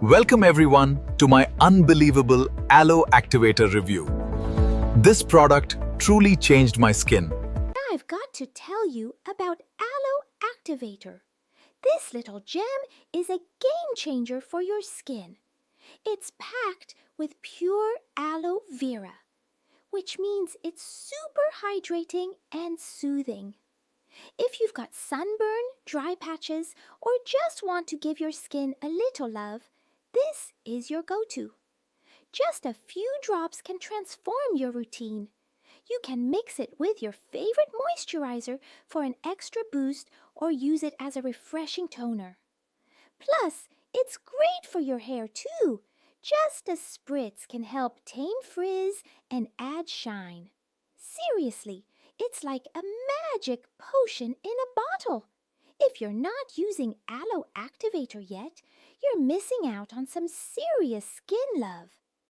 Welcome everyone to my unbelievable Aloe Activator review. This product truly changed my skin. I've got to tell you about Aloe Activator. This little gem is a game changer for your skin. It's packed with pure aloe vera, which means it's super hydrating and soothing. If you've got sunburn, dry patches, or just want to give your skin a little love, this is your go-to. Just a few drops can transform your routine. You can mix it with your favorite moisturizer for an extra boost or use it as a refreshing toner. Plus, it's great for your hair too. Just a spritz can help tame frizz and add shine. Seriously, it's like a magic potion in a bottle. If you're not using Aloe Activator yet, you're missing out on some serious skin love.